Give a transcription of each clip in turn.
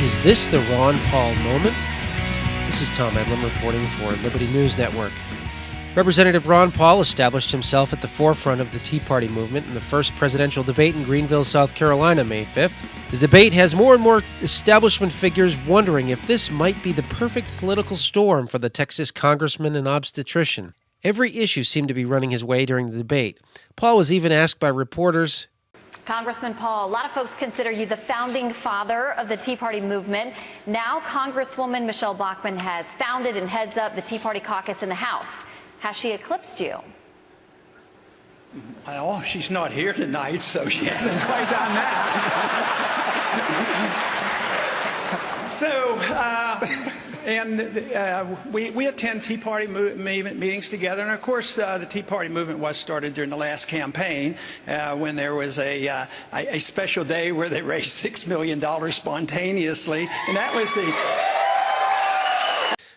Is this the Ron Paul moment? This is Tom Eddlem reporting for Liberty News Network. Representative Ron Paul established himself at the forefront of the Tea Party movement in the first presidential debate in Greenville, South Carolina, May 5th. The debate has more and more establishment figures wondering if this might be the perfect political storm for the Texas congressman and obstetrician. Every issue seemed to be running his way during the debate. Paul was even asked by reporters, Congressman Paul, a lot of folks consider you the founding father of the Tea Party movement. Now, Congresswoman Michelle Bachmann has founded and heads up the Tea Party caucus in the House. Has she eclipsed you? Well, she's not here tonight, so she hasn't quite done that. We attend Tea Party meetings together, and of course the Tea Party movement was started during the last campaign when there was a special day where they raised $6 million spontaneously, and that was the...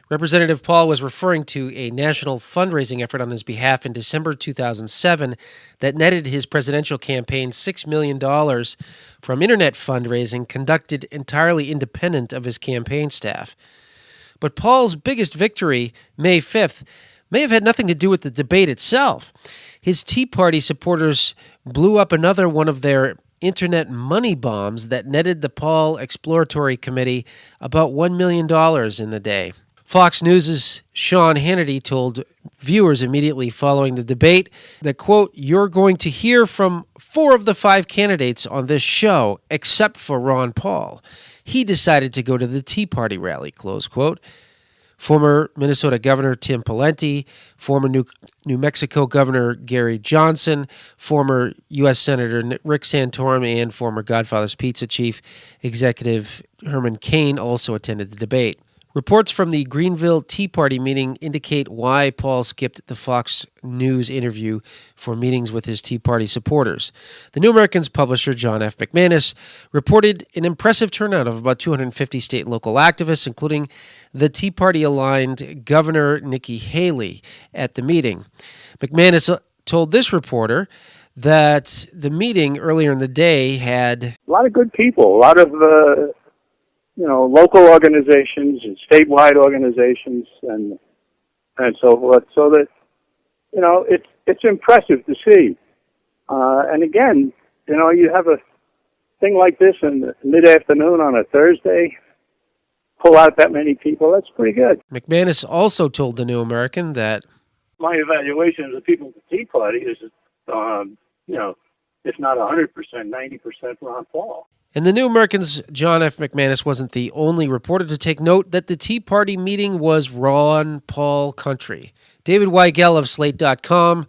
Representative Paul was referring to a national fundraising effort on his behalf in December 2007 that netted his presidential campaign $6 million from internet fundraising conducted entirely independent of his campaign staff. But Paul's biggest victory, May 5th, may have had nothing to do with the debate itself. His Tea Party supporters blew up another one of their internet money bombs that netted the Paul Exploratory Committee about $1 million in the day. Fox News' Sean Hannity told viewers immediately following the debate that, quote, "You're going to hear from 4 of the 5 candidates on this show, except for Ron Paul. He decided to go to the Tea Party rally," close quote. Former Minnesota Governor Tim Pawlenty, former New Mexico Governor Gary Johnson, former U.S. Senator Rick Santorum, and former Godfather's Pizza Chief Executive Herman Cain also attended the debate. Reports from the Greenville Tea Party meeting indicate why Paul skipped the Fox News interview for meetings with his Tea Party supporters. The New American's publisher, John F. McManus, reported an impressive turnout of about 250 state and local activists, including the Tea Party-aligned Governor Nikki Haley at the meeting. McManus told this reporter that the meeting earlier in the day had a lot of good people, a lot of local organizations and statewide organizations and so forth. So that, it's impressive to see. And again, you have a thing like this in mid-afternoon on a Thursday, pull out that many people, that's pretty good. McManus also told the New American that my evaluation of the people at the Tea Party is, if not 100%, 90% Ron Paul. And the New American's John F. McManus wasn't the only reporter to take note that the Tea Party meeting was Ron Paul country. David Weigel of Slate.com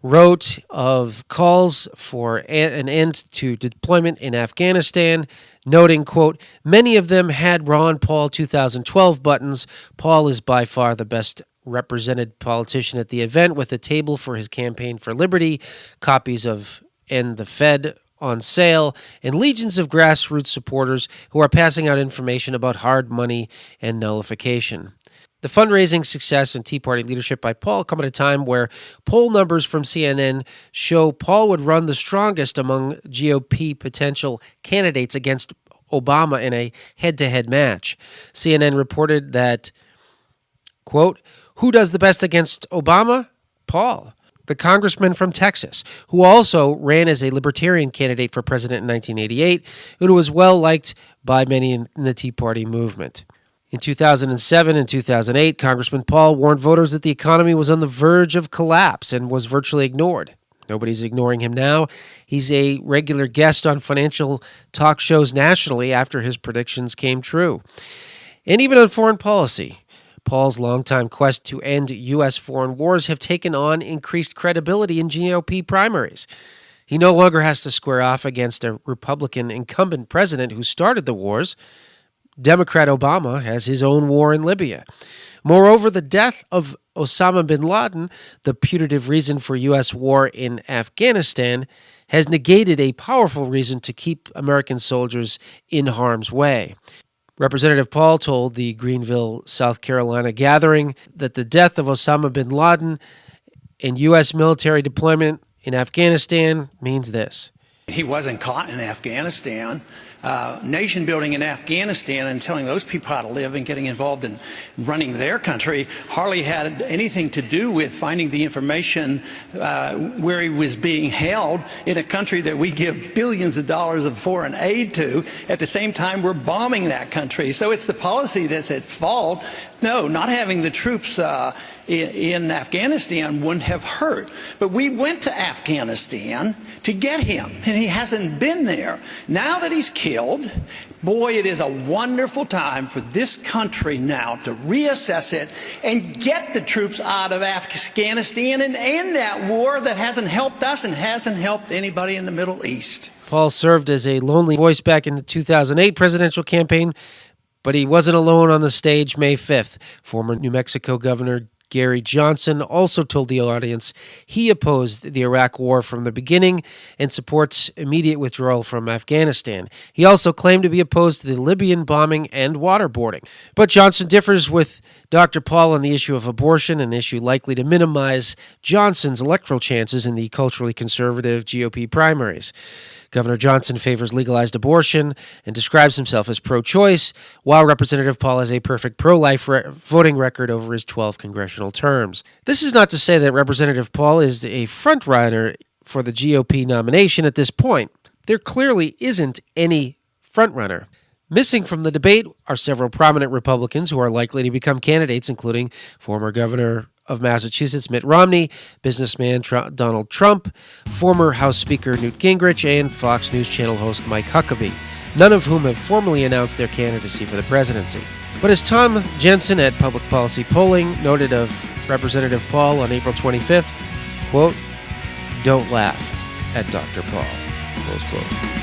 wrote of calls for an end to deployment in Afghanistan, noting, quote, "Many of them had Ron Paul 2012 buttons. Paul is by far the best represented politician at the event, with a table for his campaign for liberty, copies of End the Fed on sale, and legions of grassroots supporters who are passing out information about hard money and nullification." The fundraising success and Tea Party leadership by Paul come at a time where poll numbers from CNN show Paul would run the strongest among GOP potential candidates against Obama in a head-to-head match. CNN reported that, quote, "Who does the best against Obama? Paul, the congressman from Texas, who also ran as a libertarian candidate for president in 1988 and who was well-liked by many in the Tea Party movement." In 2007 and 2008, Congressman Paul warned voters that the economy was on the verge of collapse and was virtually ignored. Nobody's ignoring him now. He's a regular guest on financial talk shows nationally after his predictions came true. And even on foreign policy, Paul's longtime quest to end U.S. foreign wars have taken on increased credibility in GOP primaries. He no longer has to square off against a Republican incumbent president who started the wars. Democrat Obama has his own war in Libya. Moreover, the death of Osama bin Laden, the putative reason for U.S. war in Afghanistan, has negated a powerful reason to keep American soldiers in harm's way. Representative Paul told the Greenville, South Carolina gathering that the death of Osama bin Laden and U.S. military deployment in Afghanistan means this. He wasn't caught in Afghanistan. nation building in Afghanistan and telling those people how to live and getting involved in running their country hardly had anything to do with finding the information where he was being held in a country that we give billions of dollars of foreign aid to. At the same time, we're bombing that country. So it's the policy that's at fault. No, not having the troops in Afghanistan wouldn't have hurt. But we went to Afghanistan to get him, and he hasn't been there. Now that he's killed, boy, it is a wonderful time for this country now to reassess it and get the troops out of Afghanistan and end that war that hasn't helped us and hasn't helped anybody in the Middle East. Paul served as a lonely voice back in the 2008 presidential campaign, but he wasn't alone on the stage May 5th. Former New Mexico Governor Gary Johnson also told the audience he opposed the Iraq War from the beginning and supports immediate withdrawal from Afghanistan. He also claimed to be opposed to the Libyan bombing and waterboarding. But Johnson differs with Dr. Paul on the issue of abortion, an issue likely to minimize Johnson's electoral chances in the culturally conservative GOP primaries. Governor Johnson favors legalized abortion and describes himself as pro-choice, while Representative Paul has a perfect pro-life voting record over his 12 congressional terms. This is not to say that Representative Paul is a frontrunner for the GOP nomination at this point. There clearly isn't any frontrunner. Missing from the debate are several prominent Republicans who are likely to become candidates, including former Governor of Massachusetts Mitt Romney, businessman Donald Trump, former House Speaker Newt Gingrich, and Fox News Channel host Mike Huckabee, none of whom have formally announced their candidacy for the presidency. But as Tom Jensen at Public Policy Polling noted of Representative Paul on April 25th, quote, "Don't laugh at Dr. Paul," close quote.